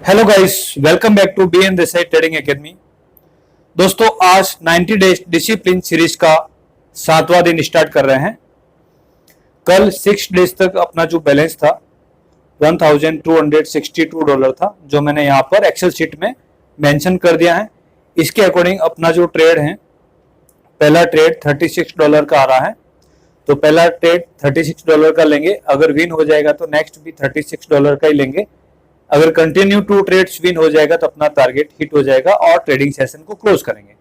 Hello guys, welcome back to BN Desai trading academy. दोस्तों, आज 90 days discipline series का 7वां दिन स्टार्ट कर रहे हैं। कल 6 डेज तक अपना जो बैलेंस था $1262 था, जो मैंने यहाँ पर एक्सेल शीट में मेंशन कर दिया है। इसके अकॉर्डिंग अपना जो ट्रेड है, पहला ट्रेड $36 का आ रहा है, तो पहला ट्रेड $36 का लेंगे। अगर विन हो जाएगा तो नेक्स्ट भी $36 का ही लेंगे। अगर कंटिन्यू 2 ट्रेड्स विन हो जाएगा तो अपना टारगेट हिट हो जाएगा और ट्रेडिंग सेशन को क्लोज करेंगे।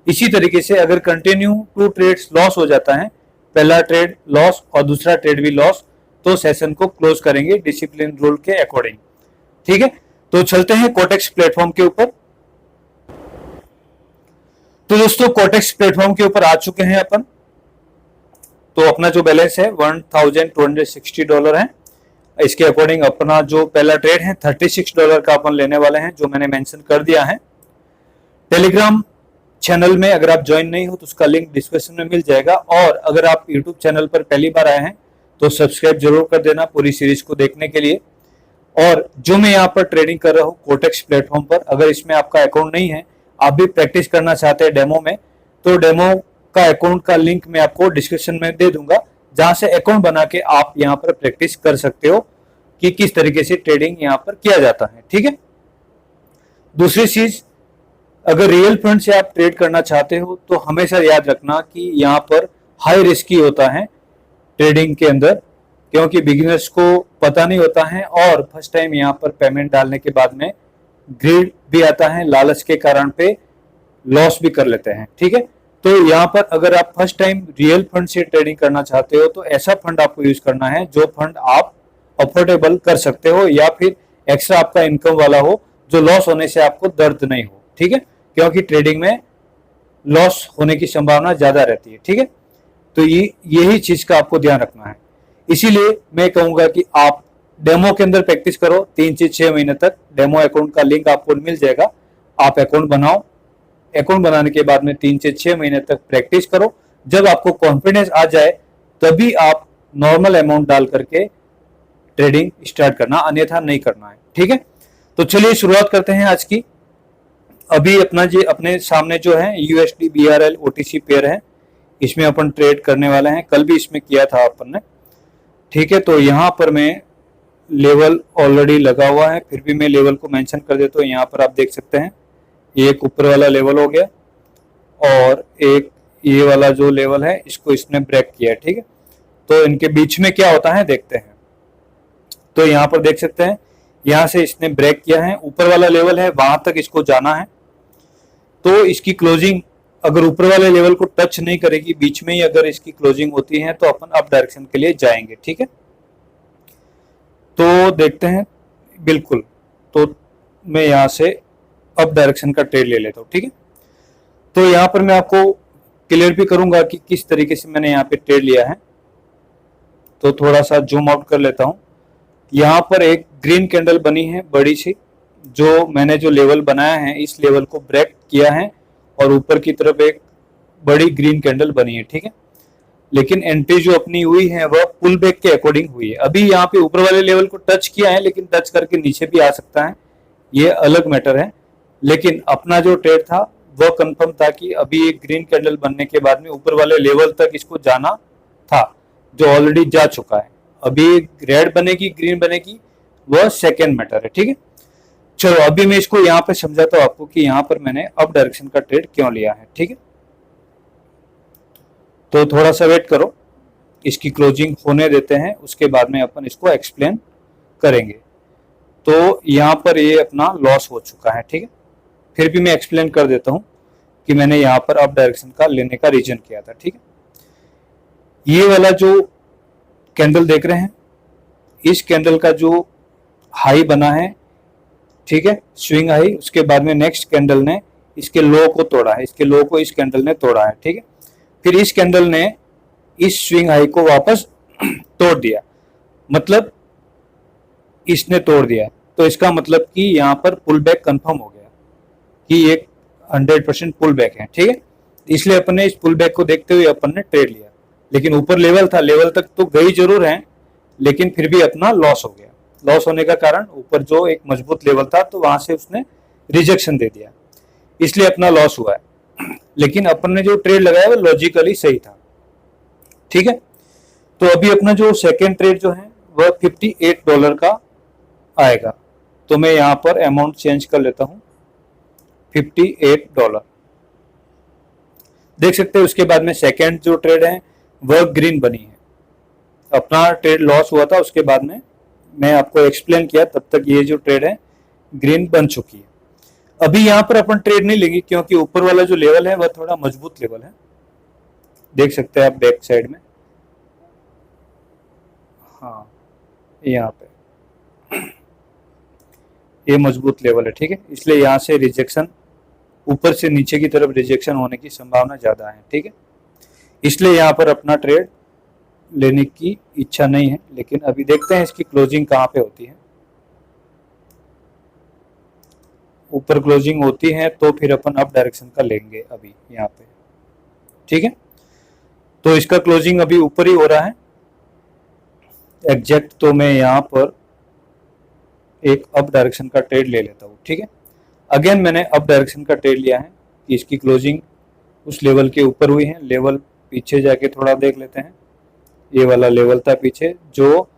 इसी तरीके से अगर कंटिन्यू 2 ट्रेड्स लॉस हो जाता है, पहला ट्रेड लॉस और दूसरा ट्रेड भी लॉस, तो सेशन को क्लोज करेंगे डिसिप्लिन रूल के अकॉर्डिंग। ठीक है, तो चलते हैं कोटेक्स प्लेटफॉर्म के ऊपर। तो दोस्तों, कोटेक्स प्लेटफॉर्म के ऊपर आ चुके हैं अपन। तो अपना जो बैलेंस है $1260 है। इसके अकॉर्डिंग अपना जो पहला ट्रेड है $36 का अपन लेने वाले हैं, जो मैंने मेंशन कर दिया है। टेलीग्राम चैनल में अगर आप ज्वाइन नहीं हो तो उसका लिंक डिस्क्रिप्शन में मिल जाएगा, और अगर आप यूट्यूब चैनल पर पहली बार आए हैं तो सब्सक्राइब जरूर कर देना पूरी सीरीज को देखने के लिए। और जो मैं यहाँ पर ट्रेडिंग कर रहा हूँ कोटेक्स प्लेटफॉर्म पर, अगर इसमें आपका अकाउंट नहीं है, आप भी प्रैक्टिस करना चाहते हैं डेमो में, तो डेमो का अकाउंट का लिंक मैं आपको डिस्क्रिप्शन में दे दूंगा, जहां से अकाउंट बना के आप यहाँ पर प्रैक्टिस कर सकते हो कि किस तरीके से ट्रेडिंग यहाँ पर किया जाता है। ठीक है, दूसरी चीज, अगर रियल फंड से आप ट्रेड करना चाहते हो तो हमेशा याद रखना कि यहाँ पर हाई रिस्की होता है ट्रेडिंग के अंदर, क्योंकि बिगिनर्स को पता नहीं होता है और फर्स्ट टाइम यहाँ पर पेमेंट डालने के बाद में ग्रीड भी आता है, लालच के कारण पे लॉस भी कर लेते हैं। ठीक है, तो यहाँ पर अगर आप फर्स्ट टाइम रियल फंड से ट्रेडिंग करना चाहते हो तो ऐसा फंड आपको यूज करना है जो फंड आप अफोर्डेबल कर सकते हो, या फिर एक्स्ट्रा आपका इनकम वाला हो, जो लॉस होने से आपको दर्द नहीं हो। ठीक है, क्योंकि ट्रेडिंग में लॉस होने की संभावना ज्यादा रहती है। ठीक है, तो यही चीज का आपको ध्यान रखना है। इसीलिए मैं कहूंगा कि आप डेमो के अंदर प्रैक्टिस करो 3 से 6 महीने तक। डेमो अकाउंट का लिंक आपको मिल जाएगा, आप अकाउंट बनाओ। अकाउंट बनाने के बाद में 3 से 6 महीने तक प्रैक्टिस करो। जब आपको कॉन्फिडेंस आ जाए तभी आप नॉर्मल अमाउंट डाल करके ट्रेडिंग स्टार्ट करना, अन्यथा नहीं करना है। ठीक है, तो चलिए शुरुआत करते हैं आज की। अभी अपने सामने जो है USD BRL OTC पेयर है, इसमें अपन ट्रेड करने वाले हैं। कल भी इसमें किया था अपन ने। ठीक है, तो यहाँ पर मैं लेवल ऑलरेडी लगा हुआ है, फिर भी मैं लेवल को मेंशन कर देता हूँ। यहाँ पर आप देख सकते हैं एक ऊपर वाला लेवल हो गया और एक ये वाला जो लेवल है इसको इसने ब्रेक किया है। ठीक है, तो इनके बीच में क्या होता है देखते हैं। तो यहाँ पर देख सकते हैं, यहाँ से इसने ब्रेक किया है, ऊपर वाला लेवल है, वहां तक इसको जाना है। तो इसकी क्लोजिंग अगर ऊपर वाले लेवल को टच नहीं करेगी, बीच में ही अगर इसकी क्लोजिंग होती है तो अपन अप डायरेक्शन के लिए जाएंगे। ठीक है, तो देखते हैं। बिल्कुल, तो मैं यहाँ से अप डायरेक्शन का ट्रेड ले लेता हूँ। ठीक है, तो यहाँ पर मैं आपको क्लियर भी करूंगा कि किस तरीके से मैंने यहाँ पे ट्रेड लिया है। तो थोड़ा सा जूम आउट कर लेता हूँ। यहाँ पर एक ग्रीन कैंडल बनी है बड़ी सी, जो मैंने जो लेवल बनाया है इस लेवल को ब्रेक किया है, और ऊपर की तरफ एक बड़ी ग्रीन कैंडल बनी है। ठीक है, लेकिन एंट्री जो अपनी हुई है वह पुल बैक के अकॉर्डिंग हुई है। अभी यहाँ पे ऊपर वाले लेवल को टच किया है, लेकिन टच करके नीचे भी आ सकता है, ये अलग मैटर है। लेकिन अपना जो ट्रेड था वह कंफर्म था कि अभी एक ग्रीन कैंडल बनने के बाद में ऊपर वाले लेवल तक इसको जाना था, जो ऑलरेडी जा चुका है। अभी रेड बनेगी ग्रीन बनेगी, वह सेकेंड मैटर है। ठीक है, चलो अभी मैं इसको यहाँ पे समझाता हूँ आपको कि यहाँ पर मैंने अप डायरेक्शन का ट्रेड क्यों लिया है। ठीक है, तो थोड़ा सा वेट करो, इसकी क्लोजिंग होने देते हैं, उसके बाद में अपन इसको एक्सप्लेन करेंगे। तो यहाँ पर ये अपना लॉस हो चुका है। ठीक है, फिर भी मैं एक्सप्लेन कर देता हूँ कि मैंने यहाँ पर अप डायरेक्शन का लेने का रीजन किया था। ठीक है, ये वाला जो कैंडल देख रहे हैं, इस कैंडल का जो हाई बना है, ठीक है, स्विंग हाई, उसके बाद में नेक्स्ट कैंडल ने इसके लो को तोड़ा है, इसके लो को इस कैंडल ने तोड़ा है। ठीक है, फिर इस कैंडल ने इस स्विंग हाई को वापस तोड़ दिया, मतलब इसने तोड़ दिया। तो इसका मतलब कि यहाँ पर पुल बैक कंफर्म हो गया कि एक 100% पुल बैक है। ठीक है, इसलिए अपन ने इस पुल बैक को देखते हुए अपन ने ट्रेड लिया। लेकिन ऊपर लेवल था, लेवल तक तो गई जरूर है, लेकिन फिर भी अपना लॉस हो गया। लॉस होने का कारण ऊपर जो एक मजबूत लेवल था तो वहां से उसने रिजेक्शन दे दिया, इसलिए अपना लॉस हुआ है। लेकिन अपन ने जो ट्रेड लगाया वो लॉजिकली सही था, ठीक है। तो अभी अपना जो सेकेंड ट्रेड जो है वह $58 का आएगा, तो मैं यहां पर अमाउंट चेंज कर लेता हूं, $58। देख सकते हैं उसके बाद में सेकेंड जो ट्रेड है वह ग्रीन बनी है। अपना ट्रेड लॉस हुआ था, उसके बाद में मैं आपको एक्सप्लेन किया, तब तक ये जो ट्रेड है ग्रीन बन चुकी है। अभी यहां पर अपन ट्रेड नहीं लेंगे क्योंकि ऊपर वाला जो लेवल है वह थोड़ा मजबूत लेवल है, देख सकते हैं आप बैक साइड में, हाँ यहाँ पे ये मजबूत लेवल है, ठीक है। इसलिए यहाँ से रिजेक्शन, ऊपर से नीचे की तरफ रिजेक्शन होने की संभावना ज्यादा है, ठीक है। इसलिए यहाँ पर अपना ट्रेड लेने की इच्छा नहीं है। लेकिन अभी देखते हैं इसकी क्लोजिंग कहाँ पे होती है। ऊपर क्लोजिंग होती है तो फिर अपन अप डायरेक्शन का लेंगे अभी यहाँ पे, ठीक है। तो इसका क्लोजिंग अभी ऊपर ही हो रहा है एग्जैक्ट, तो मैं यहाँ पर एक अप डायरेक्शन का ट्रेड ले लेता हूँ, ठीक है। अगेन मैंने अप डायरेक्शन का ट्रेड लिया है कि इसकी क्लोजिंग उस लेवल के ऊपर हुई है। लेवल पीछे जाके थोड़ा देख लेते हैं, ये वाला लेवल था पीछे जो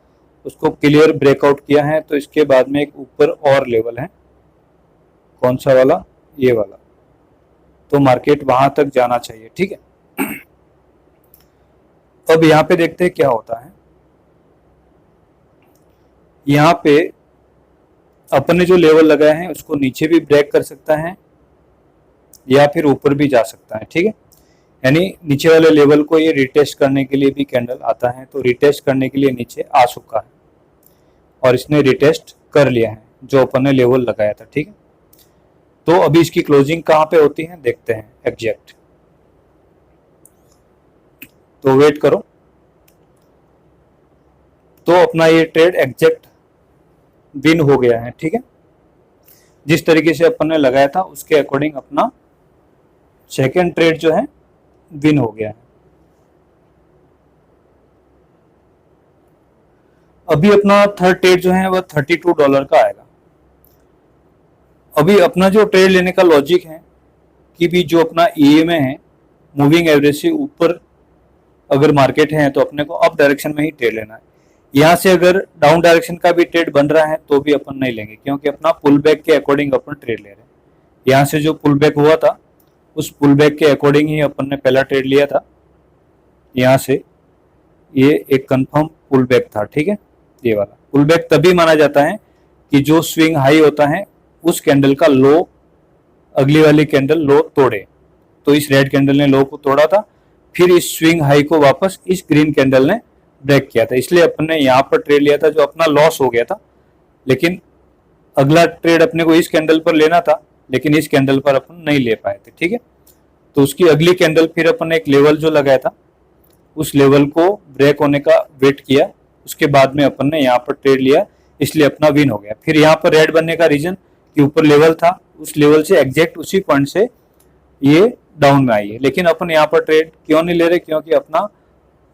उसको क्लियर ब्रेकआउट किया है, तो इसके बाद में एक ऊपर और लेवल है, कौन सा वाला, ये वाला, तो मार्केट वहां तक जाना चाहिए, ठीक है। अब यहाँ पे देखते हैं क्या होता है। यहाँ पे अपन ने जो लेवल लगाया है उसको नीचे भी ब्रेक कर सकता है या फिर ऊपर भी जा सकता है, ठीक है। यानी नीचे वाले लेवल को ये रिटेस्ट करने के लिए भी कैंडल आता है, तो रिटेस्ट करने के लिए नीचे आ चुका है और इसने रिटेस्ट कर लिया है जो अपन ने लेवल लगाया था, ठीक है। तो अभी इसकी क्लोजिंग कहाँ पे होती है देखते हैं एग्जैक्ट, तो वेट करो। तो अपना ये ट्रेड एग्जैक्ट विन हो गया है, ठीक है। जिस तरीके से अपन ने लगाया था उसके अकॉर्डिंग अपना सेकेंड ट्रेड जो है विन हो गया है। अभी अपना थर्ड ट्रेड जो है वह $32 का आएगा। अभी अपना जो ट्रेड लेने का लॉजिक है कि भी जो अपना ईएमए है मूविंग एवरेज से ऊपर अगर मार्केट है तो अपने को अप डायरेक्शन में ही ट्रेड लेना है। यहाँ से अगर डाउन डायरेक्शन का भी ट्रेड बन रहा है तो भी अपन नहीं लेंगे क्योंकि अपना पुल बैक के अकॉर्डिंग अपन ट्रेड ले रहे हैं। यहाँ से जो पुल बैक हुआ था उस पुल बैक के अकॉर्डिंग ही अपन ने पहला ट्रेड लिया था। यहाँ से ये एक कंफर्म पुल बैक था, ठीक है। ये वाला पुल बैक तभी माना जाता है कि जो स्विंग हाई होता है उस कैंडल का लो अगली वाली कैंडल लो तोड़े। तो इस रेड कैंडल ने लो को तोड़ा था, फिर इस स्विंग हाई को वापस इस ग्रीन कैंडल ने ब्रेक किया था, इसलिए अपन ने यहाँ पर ट्रेड लिया था जो अपना लॉस हो गया था। लेकिन अगला ट्रेड अपने को इस कैंडल पर लेना था लेकिन इस कैंडल पर अपन नहीं ले पाए थे, ठीक है। तो उसकी अगली कैंडल फिर अपन ने एक लेवल जो लगाया था उस लेवल को ब्रेक होने का वेट किया, उसके बाद में अपन ने यहाँ पर ट्रेड लिया, इसलिए अपना विन हो गया। फिर यहाँ पर रेड बनने का रीजन कि ऊपर लेवल था, उस लेवल से एग्जैक्ट उसी पॉइंट से ये डाउन में आई है। लेकिन अपन यहाँ पर ट्रेड क्यों नहीं ले रहे, क्योंकि अपना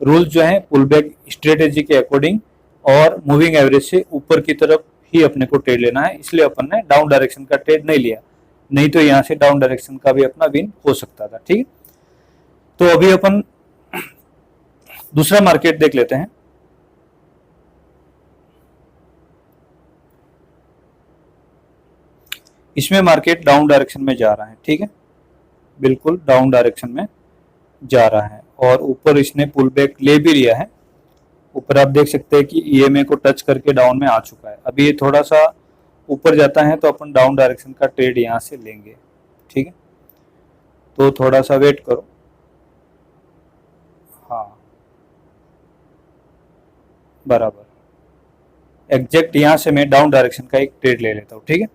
रूल जो है पुल बैक स्ट्रेटेजी के अकॉर्डिंग और मूविंग एवरेज से ऊपर की तरफ ही अपने को ट्रेड लेना है, इसलिए अपन ने डाउन डायरेक्शन का ट्रेड नहीं लिया, नहीं तो यहाँ से डाउन डायरेक्शन का भी अपना विन हो सकता था, ठीक है। तो अभी अपन दूसरा मार्केट देख लेते हैं। इसमें मार्केट डाउन डायरेक्शन में जा रहा है, ठीक है, बिल्कुल डाउन डायरेक्शन में जा रहा है और ऊपर इसने पुल बैक ले भी लिया है। ऊपर आप देख सकते हैं कि ईएमए को टच करके डाउन में आ चुका है। अभी ये थोड़ा सा ऊपर जाता है तो अपन डाउन डायरेक्शन का ट्रेड यहाँ से लेंगे, ठीक है। तो थोड़ा सा वेट करो, हाँ बराबर एग्जैक्ट यहाँ से मैं डाउन डायरेक्शन का एक ट्रेड ले लेता हूँ, ठीक है,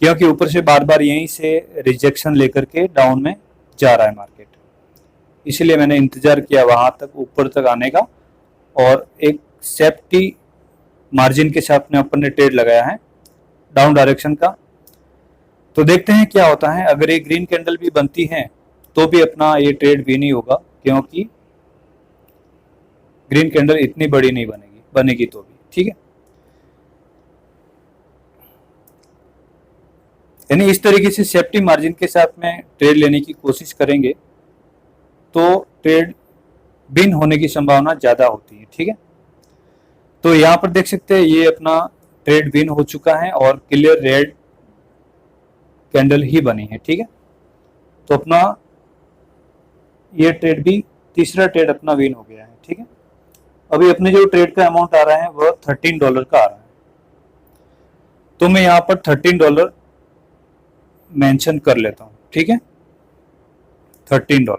क्योंकि ऊपर से बार बार यहीं से रिजेक्शन लेकर के डाउन में जा रहा है मार्केट, इसलिए मैंने इंतजार किया वहां तक ऊपर तक आने का और एक सेफ्टी मार्जिन के साथ में अपन ने ट्रेड लगाया है डाउन डायरेक्शन का। तो देखते हैं क्या होता है। अगर ये ग्रीन कैंडल भी बनती है तो भी अपना ये ट्रेड भी नहीं होगा क्योंकि ग्रीन कैंडल इतनी बड़ी नहीं बनेगी तो भी, ठीक है। यानी इस तरीके से सेफ्टी मार्जिन के साथ में ट्रेड लेने की कोशिश करेंगे तो ट्रेड विन होने की संभावना ज़्यादा होती है। ठीक है, तो यहाँ पर देख सकते हैं ये अपना ट्रेड विन हो चुका है और क्लियर रेड कैंडल ही बनी है। ठीक है, तो अपना ये ट्रेड भी, तीसरा ट्रेड अपना विन हो गया है। ठीक है, अभी अपने जो ट्रेड का अमाउंट आ रहा है वह $13 का आ रहा है, तो मैं यहाँ पर $13 मेंशन कर लेता हूँ। ठीक है, $13।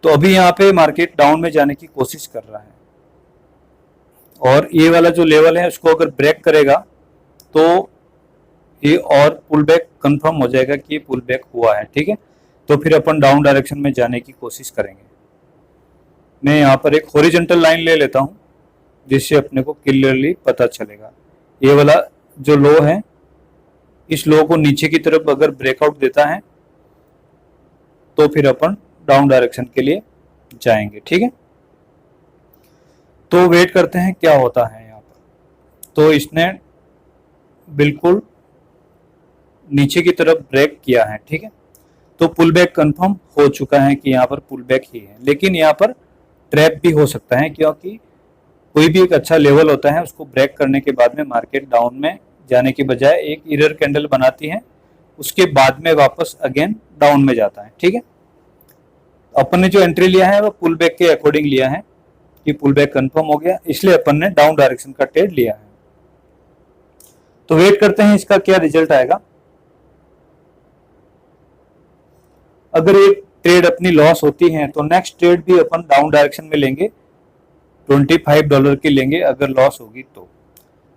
तो अभी यहाँ पे मार्केट डाउन में जाने की कोशिश कर रहा है और ये वाला जो लेवल है उसको अगर ब्रेक करेगा तो ये और पुल बैक कंफर्म हो जाएगा कि ये पुल बैक हुआ है। ठीक है, तो फिर अपन डाउन डायरेक्शन में जाने की कोशिश करेंगे। मैं यहाँ पर एक हॉरिजॉन्टल लाइन ले लेता हूँ जिससे अपने को क्लियरली पता चलेगा। ये वाला जो लो है, इस लो को नीचे की तरफ अगर ब्रेकआउट देता है तो फिर अपन डाउन डायरेक्शन के लिए जाएंगे। ठीक है, तो वेट करते हैं क्या होता है यहाँ पर। तो इसने बिल्कुल नीचे की तरफ ब्रेक किया है। ठीक है, तो पुल बैक कन्फर्म हो चुका है कि यहाँ पर पुल बैक ही है, लेकिन यहाँ पर ट्रैप भी हो सकता है क्योंकि कोई भी एक अच्छा लेवल होता है, उसको ब्रेक करने के बाद में मार्केट डाउन में जाने के बजाय एक इरर कैंडल बनाती है, उसके बाद में वापस अगेन डाउन में जाता है। ठीक है, अपन ने जो एंट्री लिया है वो पुल बैक के अकॉर्डिंग लिया है कि पुल बैक कंफर्म हो गया, इसलिए अपन ने डाउन डायरेक्शन का ट्रेड लिया है। तो वेट करते हैं इसका क्या रिजल्ट आएगा। अगर एक ट्रेड अपनी लॉस होती है तो नेक्स्ट ट्रेड भी अपन डाउन डायरेक्शन में लेंगे, $25 की लेंगे अगर लॉस होगी तो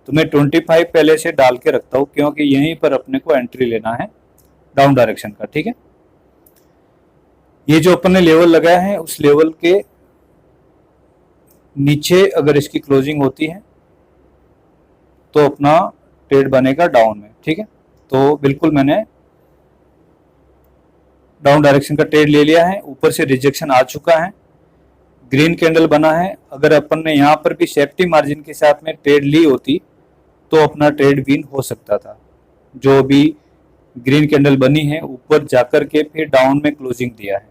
मैं 25 पहले से डाल के रखता हूँ क्योंकि यहीं पर अपने को एंट्री लेना है डाउन डायरेक्शन का। ठीक है, ये जो अपन ने लेवल लगाया है उस लेवल के नीचे अगर इसकी क्लोजिंग होती है तो अपना ट्रेड बनेगा डाउन में। ठीक है, तो बिल्कुल मैंने डाउन डायरेक्शन का ट्रेड ले लिया है, ऊपर से रिजेक्शन आ चुका है, ग्रीन कैंडल बना है। अगर अपन ने यहाँ पर भी सेफ्टी मार्जिन के साथ में ट्रेड ली होती तो अपना ट्रेड विन हो सकता था। जो भी ग्रीन कैंडल बनी है ऊपर जाकर के फिर डाउन में क्लोजिंग दिया है,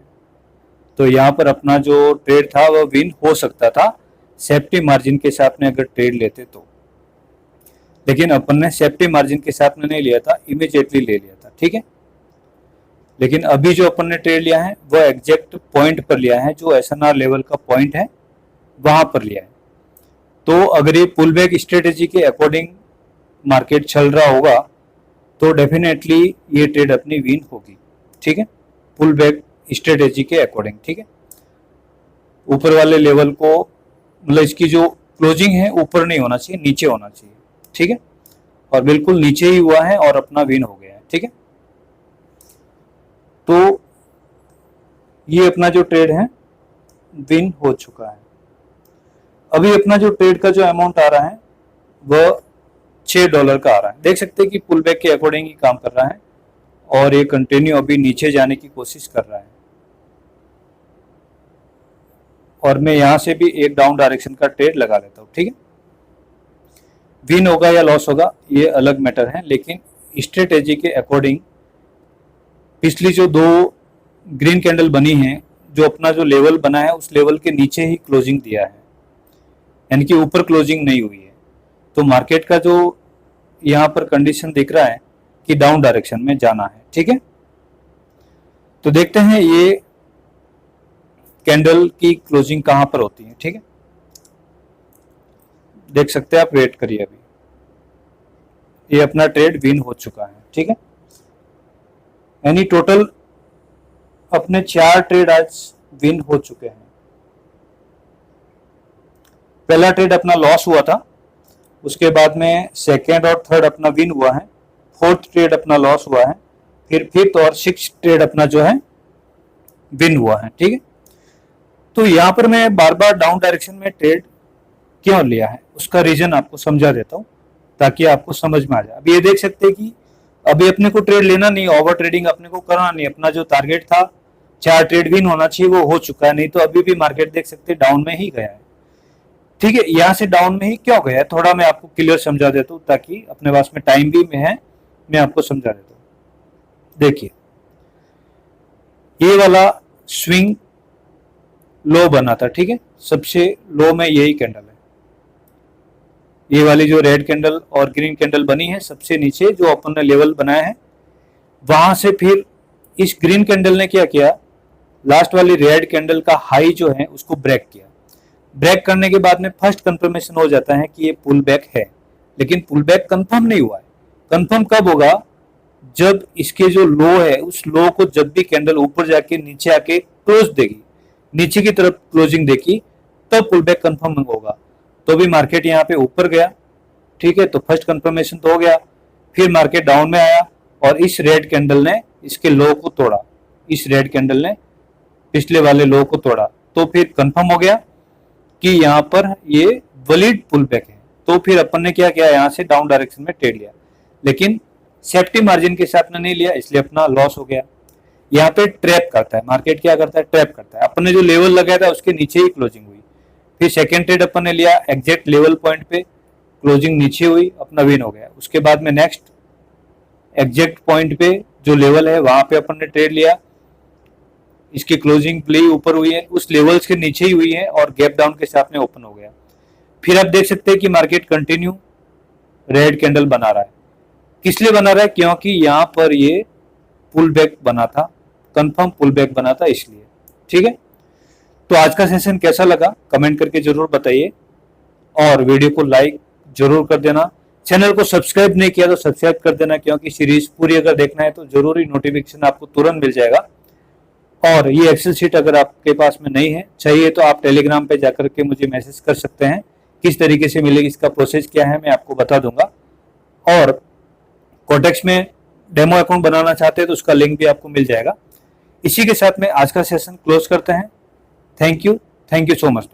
तो यहाँ पर अपना जो ट्रेड था वह विन हो सकता था सेफ्टी मार्जिन के साथ में अगर ट्रेड लेते तो, लेकिन अपन ने सेफ्टी मार्जिन के साथ में नहीं लिया था, इमीडिएटली ले लिया था। ठीक है, लेकिन अभी जो अपन ने ट्रेड लिया है वह एग्जैक्ट पॉइंट पर लिया है, जो SNR लेवल का पॉइंट है वहां पर लिया है। तो अगर ये पुल बैक स्ट्रेटेजी के अकॉर्डिंग मार्केट चल रहा होगा तो डेफिनेटली ये ट्रेड अपनी विन होगी। ठीक है, पुल बैक स्ट्रेटेजी के अकॉर्डिंग। ठीक है, ऊपर वाले लेवल को, मतलब इसकी जो क्लोजिंग है ऊपर नहीं होना चाहिए, नीचे होना चाहिए। ठीक है, और बिल्कुल नीचे ही हुआ है और अपना विन हो गया है। ठीक है, तो ये अपना जो ट्रेड है विन हो चुका है। अभी अपना जो ट्रेड का जो अमाउंट आ रहा है वह $6 का आ रहा है। देख सकते हैं कि पुल बैक के अकॉर्डिंग ही काम कर रहा है और ये कंटिन्यू अभी नीचे जाने की कोशिश कर रहा है और मैं यहां से भी एक डाउन डायरेक्शन का ट्रेड लगा लेता हूं। ठीक है, विन होगा या लॉस होगा ये अलग मैटर है, लेकिन स्ट्रेटेजी के अकॉर्डिंग पिछली जो दो ग्रीन कैंडल बनी है, जो अपना जो लेवल बना है उस लेवल के नीचे ही क्लोजिंग दिया है, यानी कि ऊपर क्लोजिंग नहीं हुई है। तो मार्केट का जो यहाँ पर कंडीशन दिख रहा है कि डाउन डायरेक्शन में जाना है। ठीक है, तो देखते हैं ये कैंडल की क्लोजिंग कहां पर होती है। ठीक है, देख सकते हैं आप, वेट करिए, अभी ये अपना ट्रेड विन हो चुका है। ठीक है, यानी टोटल अपने 4 ट्रेड आज विन हो चुके हैं। पहला ट्रेड अपना लॉस हुआ था, उसके बाद में सेकेंड और थर्ड अपना विन हुआ है, फोर्थ ट्रेड अपना लॉस हुआ है, फिर फिफ्थ और सिक्स्थ ट्रेड अपना जो है विन हुआ है। ठीक है, तो यहां पर मैं बार बार डाउन डायरेक्शन में ट्रेड क्यों लिया है उसका रीजन आपको समझा देता हूं ताकि आपको समझ में आ जाए। अभी ये देख सकते हैं कि अभी अपने को ट्रेड लेना नहीं, ओवर ट्रेडिंग अपने को करना नहीं, अपना जो टारगेट था 4 ट्रेड विन होना चाहिए वो हो चुका है, नहीं तो अभी भी मार्केट देख सकते हैं डाउन में ही गया है। ठीक है, यहां से डाउन में ही क्यों गया है थोड़ा मैं आपको क्लियर समझा देता हूँ ताकि अपने पास में टाइम भी में है मैं आपको समझा देता हूं। देखिए, ये वाला स्विंग लो बना था, ठीक है, सबसे लो में यही कैंडल है। ये वाली जो रेड कैंडल और ग्रीन कैंडल बनी है, सबसे नीचे जो अपन ने लेवल बनाया है, वहां से फिर इस ग्रीन कैंडल ने क्या किया, लास्ट वाली रेड कैंडल का हाई जो है उसको ब्रेक किया। ब्रेक करने के बाद में फर्स्ट कंफर्मेशन हो जाता है कि ये पुल बैक है, लेकिन पुल बैक कंफर्म नहीं हुआ है। कंफर्म कब होगा, जब इसके जो लो है उस लो को जब भी कैंडल ऊपर जाके नीचे आके क्लोज देगी, नीचे की तरफ क्लोजिंग देखी, तब पुल बैक कंफर्म होगा। तो भी मार्केट यहाँ पे ऊपर गया, ठीक है, तो फर्स्ट कंफर्मेशन तो हो गया। फिर मार्केट डाउन में आया और इस रेड कैंडल ने इसके लो को तोड़ा, इस रेड कैंडल ने पिछले वाले लो को तोड़ा, तो फिर कंफर्म हो गया कि यहाँ पर ये वैलिड पुल बैक है। तो फिर अपन ने क्या किया, यहाँ से डाउन डायरेक्शन में ट्रेड लिया, लेकिन सेफ्टी मार्जिन के साथ में नहीं लिया, इसलिए अपना लॉस हो गया। यहाँ पे ट्रैप करता है मार्केट, क्या करता है, ट्रैप करता है। अपन ने जो लेवल लगाया था उसके नीचे ही क्लोजिंग हुई। फिर सेकेंड ट्रेड अपन ने लिया एग्जैक्ट लेवल पॉइंट पे, क्लोजिंग नीचे हुई, अपना विन हो गया। उसके बाद में नेक्स्ट एग्जैक्ट पॉइंट पे जो लेवल है वहां पे अपन ने ट्रेड लिया, इसकी क्लोजिंग प्ले ऊपर हुई है, उस लेवल्स के नीचे ही हुई है और गैप डाउन के साथ में ओपन हो गया। फिर आप देख सकते हैं कि मार्केट कंटिन्यू रेड कैंडल बना रहा है। किस लिए बना रहा है, क्योंकि यहाँ पर ये पुल बैक बना था, कंफर्म पुल बैक बना था, इसलिए। ठीक है, तो आज का सेशन कैसा लगा कमेंट करके जरूर बताइए और वीडियो को लाइक जरूर कर देना। चैनल को सब्सक्राइब नहीं किया तो सब्सक्राइब कर देना, क्योंकि सीरीज पूरी अगर देखना है तो जरूरी नोटिफिकेशन आपको तुरंत मिल जाएगा। और ये एक्सेल शीट अगर आपके पास में नहीं है, चाहिए तो आप टेलीग्राम पे जाकर के मुझे मैसेज कर सकते हैं। किस तरीके से मिलेगी, इसका प्रोसेस क्या है, मैं आपको बता दूंगा। और कोटेक्स में डेमो अकाउंट बनाना चाहते हैं तो उसका लिंक भी आपको मिल जाएगा। इसी के साथ में आज का सेशन क्लोज करते हैं। Thank you so much.